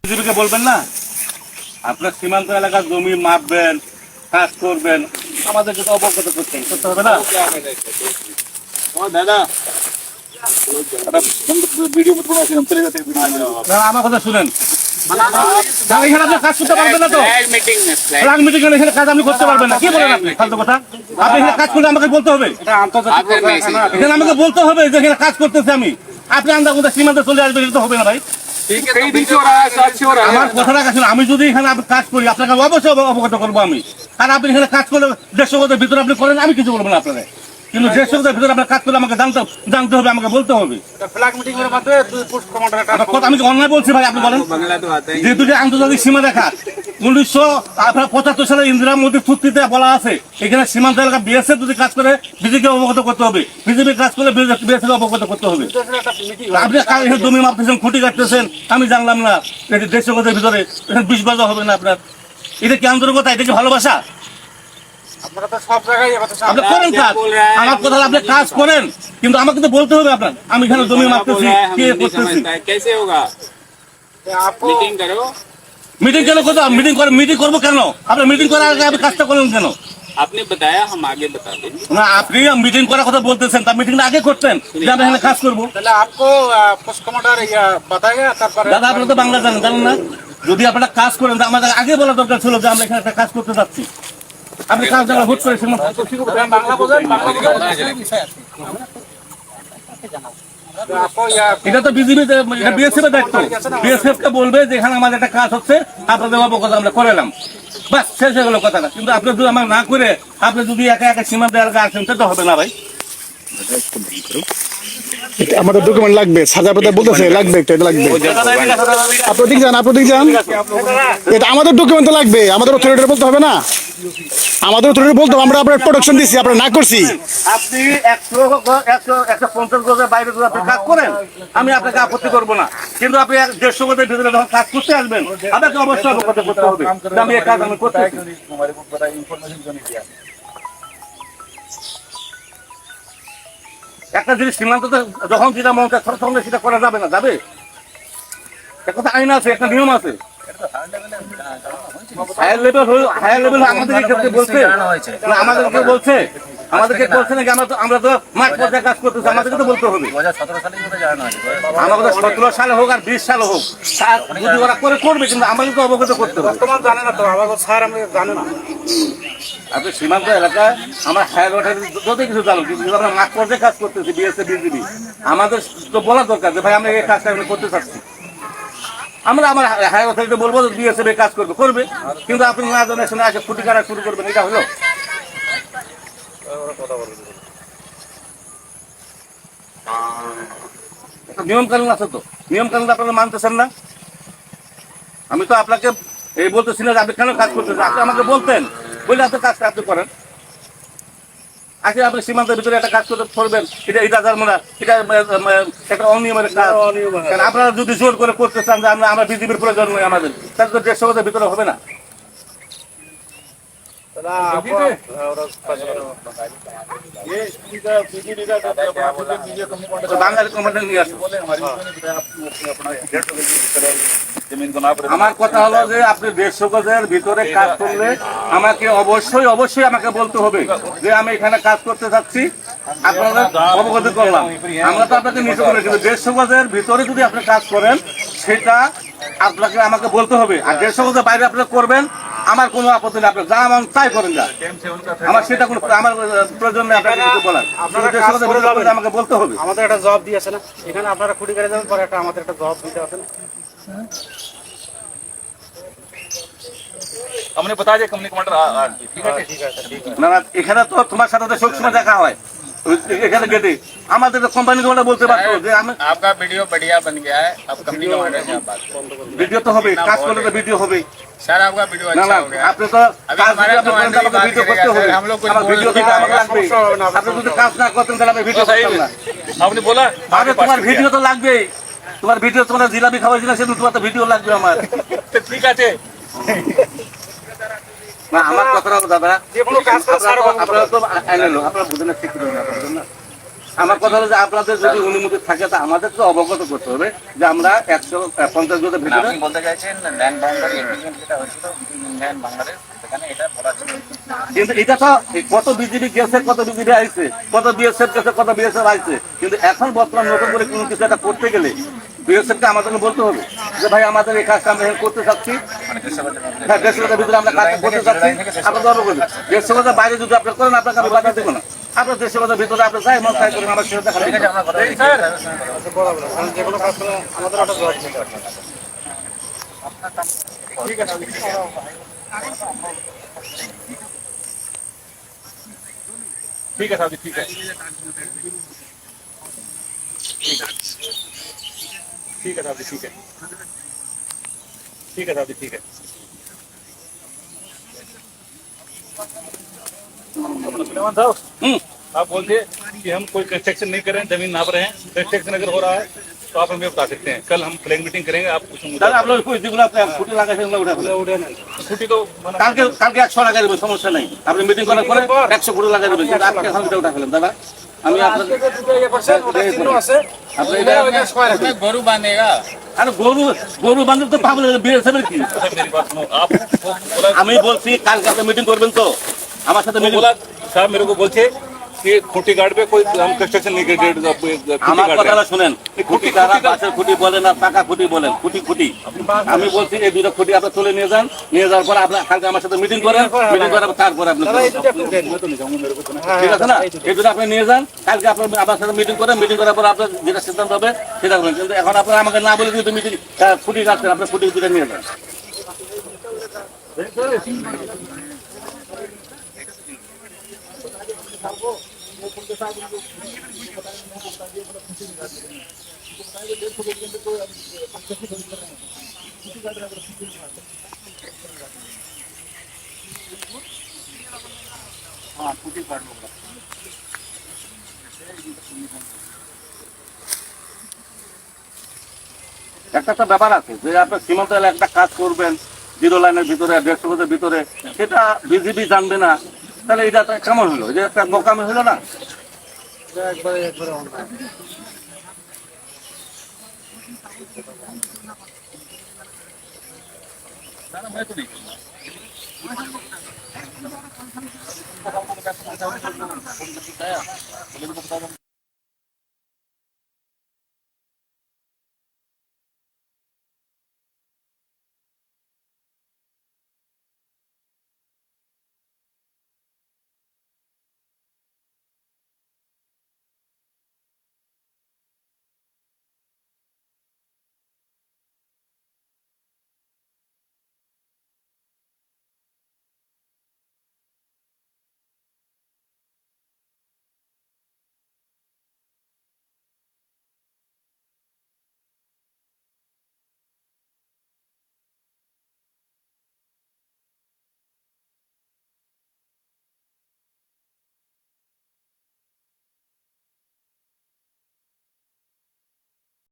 বিজেপিকে বলবেন না আপনার সীমান্ত এলাকার জমি মাপবেন, কাজ করবেন, আমাদেরকে তো অবগত করতে হবে না। দাদা ভিডিও আমার কথা শুনেন, কাজ করতে পারবেন না তো, এখানে কাজ আপনি করতে পারবেন না। কি বলেন আপনি ফালতু কথা? আপনি এখানে কাজ করলে আমাকে বলতে হবে, এখানে আমাকে বলতে হবে যে এখানে কাজ করতেছে আমি। আপনি আন্দাজ কোথায় সীমান্তে চলে আসবেন, এটা তো হবে না ভাই। আমার কথাটা কাছে, আমি যদি এখানে কাজ করি আপনাকে অবশ্যই অবগত করবো আমি। আর আপনি এখানে কাজ করলে 150 গজের ভিতরে আপনি করেন, আমি কিছু বলবো না আপনারা। কিন্তু 150 গজের ভিতরে আপনার কাজ করলে আমাকে জানতে হবে, আমাকে বলতে হবে। আমি অন্যায় বলছি ভাই, আপনি বলেন। যেহেতু যে আন্তর্জাতিক সীমা রেখা 1975 সালে ইন্দিরা মোদী চুক্তিতে বলা আছে, এখানে সীমান্ত এলাকা বিএসএফ যদি কাজ করে বিজেপিকে অবগত করতে হবে, বিজেপি কাজ করলে বিএসএফ অবগত করতে হবে। আপনি এখানে জমি মাপতেছেন, খুঁটি কাটতেছেন, আমি জানলাম না। 150 গজের ভিতরে এখানে 20 গজ হবে না আপনার। এটা কি আন্তরিকতা? এটা কি ভালোবাসা? আপনি করেন কাজ, আমার কথা আপনি কাজ করেন, কিন্তু আমাকে তো বলতে হবে আপনার আমি এখানে জমি মাপতেছি, কে করতেছি। মিটিং কেন করতে? মিটিং করবো কেন? আপনি মিটিং করার আগে আপনি কাজটা করলেন কেন? आपने बताया हम आगे बता देंगे না, আপনি মিটিং করার কথা বলতেছেন, তার মিটিংটা আগে করতেন যে আমরা এখানে কাজ করবো। দাদা আপনি তো বাংলা জানেন না? যদি আপনারা কাজ করেন তো আমাদের আগে বলা দরকার ছিল যে আমরা এখানে একটা কাজ করতে যাচ্ছি। আপনি কাজ জায়গা ভোট করেছেন, এটা তো বিজেপি বিএসএফ এর দায়িত্ব। বিএসএফ কে বলবে যে এখানে আমাদের একটা কাজ হচ্ছে, আপনাদের অবগত আমরা করালাম, বাস শেষ হয়ে গেল কথাটা। কিন্তু আপনি যদি আমার না করে আপনি যদি একা একা সীমান্ত এলাকা আসেন, সেটা হবে না ভাই। আমাদের ডকুমেন্ট লাগবে, সাজা পাতা বলতেছে লাগবে, এটা লাগবে। আপনি দিক যান, এটা আমাদের ডকুমেন্ট তো লাগবে, আমাদের অথরিটি বলতে হবে না, আমাদের অথরিটি বলতে হবে আমরা আপনার প্রোডাকশন দিচ্ছি, আপনার না করছি। আপনি 150 গজের বাইরে যদি আপনি কাজ করেন, আমি আপনাকে আপত্তি করবো না। কিন্তু আপনি 150 গজের ভিতরে যখন কাজ করতে আসবেন, আপনাকে অবশ্যই অবগত করতে হবে আমি এই কাজ আমি করতেছি। একটা জিনিস সীমান্ততে যখন যেটা মন চায় সঙ্গে সেটা করা যাবে না, যাবে? একটা আইন আছে, একটা নিয়ম আছে। হায়ার লেভেল আমাদেরকে বলছে আমাদেরকে বলছে নাকি আমরা তো মাঠ পর্যায়ে কাজ করতেছি, আমাদেরকে তো বলতে হবে। আমাদের 17 সালে হোক আর 20 সালে হোক, যদি ওরা করবে, কিন্তু আমাদেরকে অবগত করতে হবে। জানে না তো আমাকে স্যার, আমি জানে না। আপনি সীমান্ত এলাকায় আমার হায়ার অথরিটি যত কিছু জানো, কিন্তু আমরা মাঠ পর্যায়ে কাজ করতেছি, বিএসএফ বিজিবি, আমাদের তো বলা দরকার যে ভাই আমরা এই কাজটা করতে চাচ্ছি। আমরা আমার হায়ার অথরিটি বলবো বিএসএফ কাজ করবে, কিন্তু আপনি না জানে শুনে আসে খুঁটি কাটা শুরু করবেন, এটা হলো? নিয়ম কানুন আছে তো, নিয়ম কানুন আপনারা মানতেছেন না। আমি তো আপনাকে এই বলতেছি না যে আপনি কেন কাজ করতেছেন, আপনি আমাকে বলতেন, বলে আপনি কাজটা আপনি করেন। আজকে আপনি সীমান্তের ভিতরে একটা কাজ করতে করবেন, এটা জানবো, এটা একটা অনিয়মের কাজ। আপনারা যদি জোর করে করতে চান যে আমরা বিজেপির প্রয়োজন নয় আমাদের, তাহলে তো 150 গজের ভিতরে হবে না। বাঙালি কমান্ডার নিয়ে আসুন। আমার কথা হলো যে আপনি 150 গজের ভিতরে কাজ করলে আমাকে অবশ্যই আমাকে বলতে হবে যে আমি এখানে কাজ করতে চাচ্ছি, আপনারা অবগত করলাম। আমরা তো আপনাকে নিষেধ করি, কিন্তু 150 গজের ভিতরে যদি আপনি কাজ করেন সেটা আপনাকে আমাকে বলতে হবে। আর 150 গজের বাইরে আপনি করবেন, আমার কোনো আপত্তি নেই, আপনার যা মান তাই করেন, যা আমার সেটা কোনো আমার প্রয়োজন নেই আপনাকে কিছু বলার। আমাকে বলতে হবে। আমাদের একটা জব দিয়ে আছে না, এখানে আপনারা খুঁটি করে যাবেন, পরে আমাদের একটা জব দিতে আছে না। हमने बता दिया कंपनी कमांडर ठीक है না না, এখানে তো তোমার সাথে তো সবসময় দেখা হয়, এখানে গেটে আমাদের কোম্পানি তোমরা বলতে পারতো যে আমি आपका वीडियो बढ़िया बन गया है, अब कंपनी कमांडर से आप बात करो। ভিডিও তো হবে, কাজ করলে তো ভিডিও হবে। सर आपका वीडियो না अच्छा না, हो गया। আপনি তো কাজ যদি আপনি করেন তাহলে আমাকে ভিডিও করতে হবে, हम लोग कुछ আমার ভিডিও থেকে আমাকে লাগবে। আপনি যদি কাজ না করতেন তাহলে আমি ভিডিও করতাম না। आपने बोला আরে তোমার ভিডিও তো লাগবে, তোমার ভিডিও, তোমরা জিলাপি খাওয়াইছিল সেদিন, তোমার তো ভিডিও লাগবে আমার। ठीक है না আমার কথা হলো দাদা, যে কোনো কাজ আপনারা তো আইনে লোক, আপনারা বুঝেন না, ঠিক না। আমার কথা হলো যে আপনাদের যদি অনুমতি থাকে তা আমাদের তো অবগত করতে হবে যে আমরা 150 গজের ভিতরে। আপনি বলতে চাইছেন ল্যান্ড বাউন্ডারি এগ্রিমেন্ট যেটা হয়েছিল ইন্ডিয়ান বাংলাদেশ, সেখানে এটা বলা ছিল। কিন্তু এটা তো কত বিজেপি গেছে, কত বিজেপি আইছে, কত বিএসএফ গেছে, কত বিএসএফ আইছে, কিন্তু এখন বর্তমান নতুন করে কোনো কিছু একটা করতে গেলে বিএসএফকে আমাদেরকে বলতে হবে যে ভাই আমাদের এই কাজটা আমরা করতে চাচ্ছি, হ্যাঁ দেশের ভিতরে আমরা কাজটা করতে চাচ্ছি, আপনার অবগত করবেন। দেশের কথা বাইরে যদি আপনার করেন আপনাকে আমি বাধা দেবো না, আপনার দেশের কথা ভিতরে আপনি যাই মন তাই করেন, আমার সেটা দেখা ঠিক আছে, আমরা কথা বলছি। কারণ যে কোনো কাজ করে আমাদের একটা জবাব দিতে হবে। ঠিক আছে। ठीक है साहब, ठीक है, ठीक है साहब, ठीक है, ठीक है साहब, ठीक है। सुलेमान साहब, आप बोलते कि हम कोई कंस्ट्रक्शन नहीं कर रहे हैं, जमीन नाप रहे हैं। कंस्ट्रक्शन अगर हो रहा है तो आप हमें बता सकते हैं। कल हम फ्लैग मीटिंग करेंगे, आप कुछ मुद्दा दादा आप लोग कुछ दिखला আপনি ফুটি লাগাইছেন না উঠা উঠে নেন। छुट्टी तो मना কালকে 100 লাগাই দেব, সমস্যা নাই। আপনি মিটিং করার পরে 100 ফুটি লাগাই দেবেন, কিন্তু আপনি এখন এটা উঠা ফেলেন দাদা। আমি আপনার আজকে যে দুটো ইয়ে করছেন, ওটা চিহ্ন আছে, আপনি ওটা ওইখানে সবাই রাখবেন। उसमें गरु बांधेगा। আরে গরু বান্ধব তো পাবো বিএসএফ এর কি। मेरी बात सुनो। आप बोला আমি বলছি কালকে আপনি মিটিং করবেন তো আমার সাথে মিটিং। बोला साहब मेरे को बोलते कि खूंटी गार्ड पे कोई हम कंस्ट्रक्शन नहीं कर আমার কথাটা শুনেন, খুঁটি তারা বাসের খুঁটি বলেন আর পাকা খুঁটি বলেন, খুঁটি আমি বলছি এই দুটো খুঁটি আপনি তুলে নিয়ে যান, নিয়ে যাওয়ার পর আপনি কালকে আমার সাথে মিটিং করেন, মিটিং করার পর তারপরে আপনি দাদা, এই দুটো একটু উঠে নিন। ঠিক আছে না, এই দুটো আপনি নিয়ে যান, কালকে আপনি আমার সাথে মিটিং করেন, মিটিং করার পর আপনার যেটা সিদ্ধান্ত হবে সেটা করবেন। কিন্তু এখন আপনার আমাকে না বলে যদি মিটিং খুঁটি রাখছেন, আপনার খুঁটি দুটো নিয়ে যান। একটা ব্যাপার আছে যে আপনার সীমান্ত এলাকায় একটা কাজ করবেন 0 লাইনের ভিতরে 150 গজের ভিতরে, সেটা বিজেপি জানবে না, তাহলে এটা তো কেমন হলো? এটা একটা বোকামি হলো না? এটা একবারে অন্যায়।